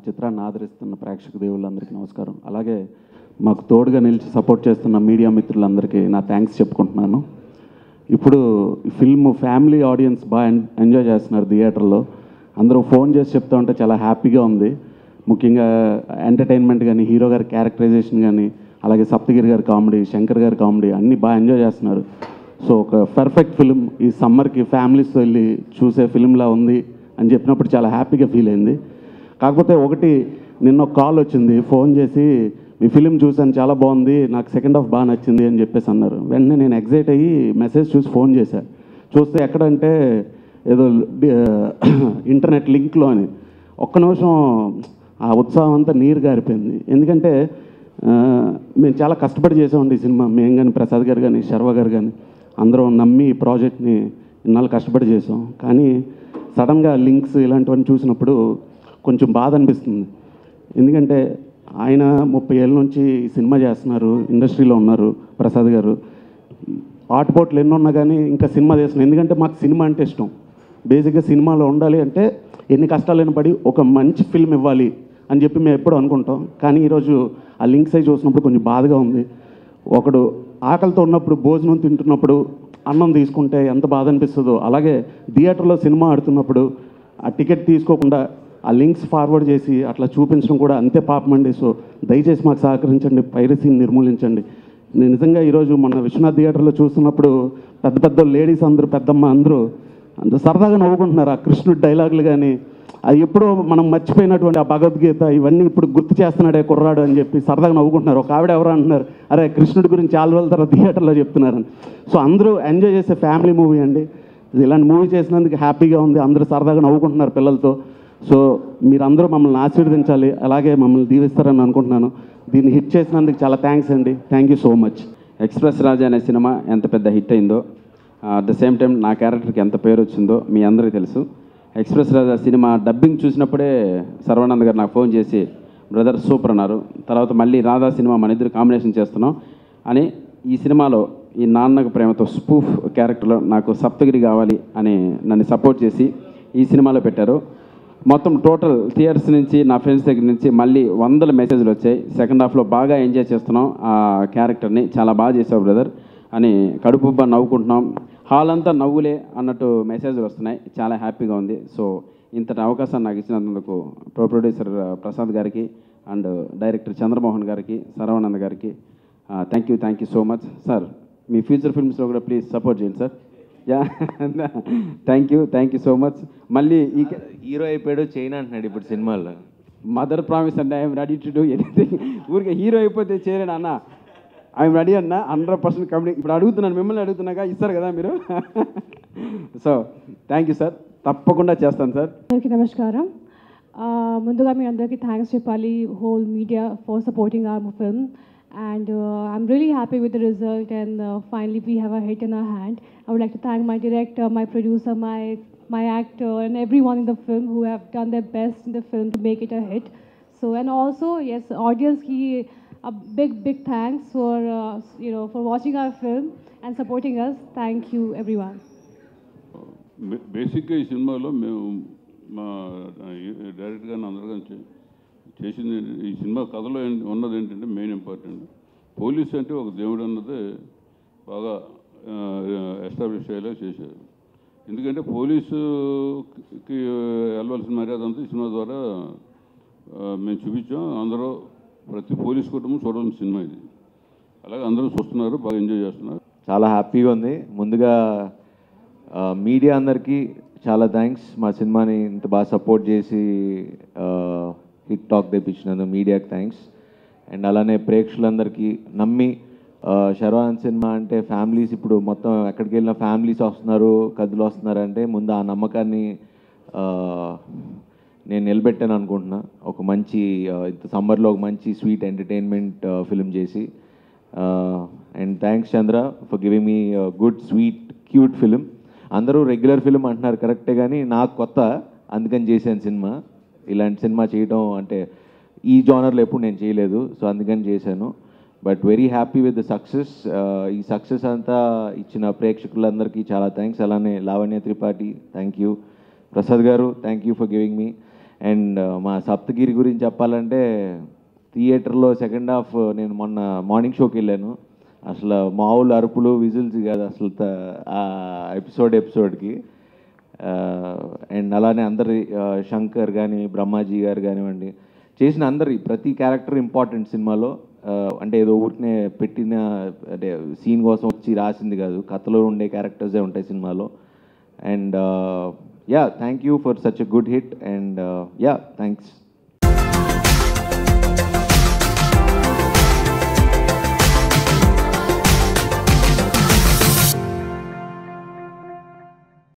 చిత్రాన్ని ఆదరిస్తున్న ప్రేక్షక దేవుళ్ళందరికీ నమస్కారం. అలాగే మాకు తోడుగా నిలిచి సపోర్ట్ చేస్తున్న మీడియా మిత్రులందరికీ నా థ్యాంక్స్ చెప్పుకుంటున్నాను. ఇప్పుడు ఈ ఫిల్మ్ ఫ్యామిలీ ఆడియన్స్ బాగా ఎంజాయ్ చేస్తున్నారు థియేటర్లో. అందరూ ఫోన్ చేసి చెప్తూ ఉంటే చాలా హ్యాపీగా ఉంది. ముఖ్యంగా ఎంటర్టైన్మెంట్ కానీ, హీరో గారి క్యారెక్టరైజేషన్ కానీ, అలాగే సప్తగిరి గారి కామెడీ, శంకర్ గారి కామెడీ అన్నీ బాగా ఎంజాయ్ చేస్తున్నారు. సో ఒక పర్ఫెక్ట్ ఫిలిం ఈ సమ్మర్కి ఫ్యామిలీస్తో వెళ్ళి చూసే ఫిలింలా ఉంది అని చెప్పినప్పుడు చాలా హ్యాపీగా ఫీల్ అయింది. కాకపోతే ఒకటి, నిన్న ఒక కాల్ వచ్చింది, ఫోన్ చేసి మీ ఫిలిం చూసాను చాలా బాగుంది, నాకు సెకండ్ హాఫ్ బాగా నచ్చింది అని చెప్పేసి అన్నారు. వెంటనే నేను ఎగ్జైట్ అయ్యి మెసేజ్ చూసి ఫోన్ చేశాను. చూస్తే ఎక్కడంటే ఏదో ఇంటర్నెట్ లింక్లో అని. ఒక్క నిమిషం ఆ ఉత్సాహం అంతా నీరు గారిపోయింది. ఎందుకంటే మేము చాలా కష్టపడి చేసామండి ఈ సినిమా. మేము కానీ, ప్రసాద్ గారు కానీ, శర్వ గారు కానీ అందరం నమ్మి ఈ ప్రాజెక్ట్ని ఇన్నాళ్ళు కష్టపడి చేసాం. కానీ సడన్గా లింక్స్ ఇలాంటివన్నీ చూసినప్పుడు కొంచెం బాధ అనిపిస్తుంది. ఎందుకంటే ఆయన 30 ఏళ్ళ నుంచి ఈ సినిమా చేస్తున్నారు, ఇండస్ట్రీలో ఉన్నారు. ప్రసాద్ గారు ఆటుపోట్లు ఎన్ని ఉన్నా కానీ ఇంకా సినిమా చేస్తున్నాం. ఎందుకంటే మాకు సినిమా అంటే ఇష్టం. బేసిక్గా సినిమాలో ఉండాలి అంటే ఎన్ని కష్టాలైనా పడి ఒక మంచి ఫిల్మ్ ఇవ్వాలి అని చెప్పి మేము ఎప్పుడు అనుకుంటాం. కానీ ఈరోజు ఆ లింక్స్ అయి చూసినప్పుడు కొంచెం బాధగా ఉంది. ఒకడు ఆకలితో ఉన్నప్పుడు, భోజనం తింటున్నప్పుడు అన్నం తీసుకుంటే ఎంత బాధ అనిపిస్తుందో, అలాగే థియేటర్లో సినిమా ఆడుతున్నప్పుడు ఆ టికెట్ తీసుకోకుండా ఆ లింక్స్ ఫార్వర్డ్ చేసి అట్లా చూపించడం కూడా అంతే పాపమండి. సో దయచేసి మాకు సహకరించండి, పైరసీని నిర్మూలించండి. నేను నిజంగా ఈరోజు మన విశ్వనాథ్ థియేటర్లో చూస్తున్నప్పుడు పెద్ద పెద్ద లేడీస్ అందరూ, పెద్దమ్మ అందరూ అంత సరదాగా నవ్వుకుంటున్నారు. ఆ కృష్ణుడి డైలాగులు కానీ, అది ఎప్పుడో మనం మర్చిపోయినటువంటి ఆ భగవద్గీత ఇవన్నీ ఇప్పుడు గుర్తు చేస్తున్నాడే కుర్రాడు అని చెప్పి సరదాగా నవ్వుకుంటున్నారు. ఒక ఆవిడ ఎవరు అంటున్నారు, అరే కృష్ణుడి గురించి చాలా రోజుల తర్వాత థియేటర్లో చెప్తున్నారని. సో అందరూ ఎంజాయ్ చేసే ఫ్యామిలీ మూవీ అండి. ఇలాంటి మూవీ చేసినందుకు హ్యాపీగా ఉంది. అందరూ సరదాగా నవ్వుకుంటున్నారు పిల్లలతో. సో మీరందరూ మమ్మల్ని ఆశీర్వదించాలి, అలాగే మమ్మల్ని దీవిస్తారని అనుకుంటున్నాను. దీన్ని హిట్ చేసినందుకు చాలా థ్యాంక్స్ అండి. Thank you so much. Express Raja అనే సినిమా ఎంత పెద్ద హిట్ అయిందో, అట్ ద సేమ్ టైం నా క్యారెక్టర్కి ఎంత పేరు వచ్చిందో మీ అందరికీ తెలుసు. ఎక్స్ప్రెస్ రాజా సినిమా డబ్బింగ్ చూసినప్పుడే సర్వానంద్ గారు నాకు ఫోన్ చేసి బ్రదర్ సూపర్ అన్నారు. తర్వాత మళ్ళీ రాధా సినిమా మన ఇద్దరు కాంబినేషన్ చేస్తున్నాం అని, ఈ సినిమాలో ఈ నాన్నకు ప్రేమతో స్పూఫ్ క్యారెక్టర్లో నాకు సప్తగిరి కావాలి అని నన్ను సపోర్ట్ చేసి ఈ సినిమాలో పెట్టారు. మొత్తం టోటల్ థియేటర్స్ నుంచి, నా ఫ్రెండ్స్ దగ్గర నుంచి మళ్ళీ 100 మెసేజ్లు వచ్చాయి. సెకండ్ హాఫ్లో బాగా ఎంజాయ్ చేస్తున్నాం ఆ క్యారెక్టర్ని, చాలా బాగా చేసావు బ్రదర్ అని కడుపుబ్బా నవ్వుకుంటున్నాం. హాల్ అంతా నవ్వులే అన్నట్టు మెసేజ్లు వస్తున్నాయి. చాలా హ్యాపీగా ఉంది. సో ఇంతటి అవకాశాన్ని నాకు ఇచ్చినందుకు ప్రొడ్యూసర్ ప్రసాద్ గారికి అండ్ డైరెక్టర్ చంద్రమోహన్ గారికి, సర్వానంద్ గారికి thank you so much sir. మీ ఫ్యూచర్ ఫిల్మ్స్లో కూడా ప్లీజ్ సపోర్ట్ చేయండి సార్. Yeah thank you so much. మళ్ళీ ఈ హీరో అయిపోయాడు, చైనా అంటున్నాడు ఇప్పుడు సినిమాల్లో. మదర్ ప్రామిస్ అండి, I'm ready to do anything. ఊరికే హీరో అయిపోతే చేయలేను అన్న, ఐఎమ్ రెడీ అన్న 100% కంప్లీట్. ఇప్పుడు అడుగుతున్నాను, మిమ్మల్ని అడుగుతున్నాగా, ఇస్తారు కదా మీరు. సో థ్యాంక్ యూ సార్, తప్పకుండా చేస్తాను సార్. అందరికీ నమస్కారం. ముందుగా మీ అందరికీ థ్యాంక్స్ చెప్పాలి, whole media for supporting hour film. And I'm really happy with the result, and finally we have a hit in our hand. I would like to thank my director, my producer, my actor, and everyone in the film who have done their best in the film to make it a hit. So, and also, yes, audience, a big thanks for for watching our film and supporting us. Thank you, everyone. బేసిక్గా ఈ సినిమాలో మేము మా director గారిని అందరికీ చేసింది, ఈ cinema కథలో ఉన్నది ఏంటంటే మెయిన్ ఇంపార్టెంట్, పోలీస్ అంటే ఒక దేవుడు అన్నది బాగా ఎస్టాబ్లిష్ అయ్యేలా చేశారు. ఎందుకంటే పోలీసుకి వెళ్ళవలసిన మర్యాద అంతా ఈ సినిమా ద్వారా మేము చూపించాం. అందరూ ప్రతి పోలీస్ కుటుంబం చూడాల్సిన సినిమా ఇది. అలాగే అందరూ చూస్తున్నారు, బాగా ఎంజాయ్ చేస్తున్నారు. చాలా హ్యాపీగా ఉంది. ముందుగా మీడియా అందరికీ చాలా థ్యాంక్స్. మా సినిమాని ఇంత బాగా సపోర్ట్ చేసి హిట్ టాక్ తెప్పించినందుకు మీడియాకి థ్యాంక్స్. అండ్ అలానే ప్రేక్షకులందరికీ నమ్మి, శర్వానంద్ సినిమా అంటే ఫ్యామిలీస్, ఇప్పుడు మొత్తం ఎక్కడికి వెళ్ళినా ఫ్యామిలీస్ వస్తున్నారు, కథలు వస్తున్నారంటే ముందు ఆ నమ్మకాన్ని నేను నిలబెట్టాను అనుకుంటున్నా. ఒక మంచి ఇంత సమ్మర్లో ఒక మంచి స్వీట్ ఎంటర్టైన్మెంట్ ఫిల్మ్ చేసి. And thanks Chandra for giving me good sweet cute film. అందరూ రెగ్యులర్ ఫిలిం అంటున్నారు కరెక్టే, కానీ నాకు కొత్త, అందుకని చేశాను సినిమా. ఇలాంటి సినిమా చేయడం అంటే ఈ జోనర్లో ఎప్పుడు నేను చేయలేదు, సో అందుకని చేశాను. But very happy with the success. ఈ సక్సెస్ అంతా ఇచ్చిన ప్రేక్షకులందరికీ చాలా థ్యాంక్స్. అలానే లావణ్య త్రిపాఠి థ్యాంక్ యూ, ప్రసాద్ గారు thank you for giving me. And మా సప్తగిరి గురించి చెప్పాలంటే థియేటర్లో సెకండ్ హాఫ్ నేను మొన్న మార్నింగ్ షోకి వెళ్ళాను. అసలు మామూలు అరుపులు విజిల్స్ కాదు అసలు ఆ ఎపిసోడ్కి. అండ్ అలానే అందరి శంకర్ కానీ బ్రహ్మాజీ గారు కానివ్వండి, చేసిన అందరి ప్రతి క్యారెక్టర్ ఇంపార్టెంట్ సినిమాలో. అంటే ఏదో ఊరికనే పెట్టిన అంటే సీన్ కోసం వచ్చి రాసింది కాదు, కథలో ఉండే క్యారెక్టర్సే ఉంటాయి సినిమాలో. And thank you for such a good hit. And thanks.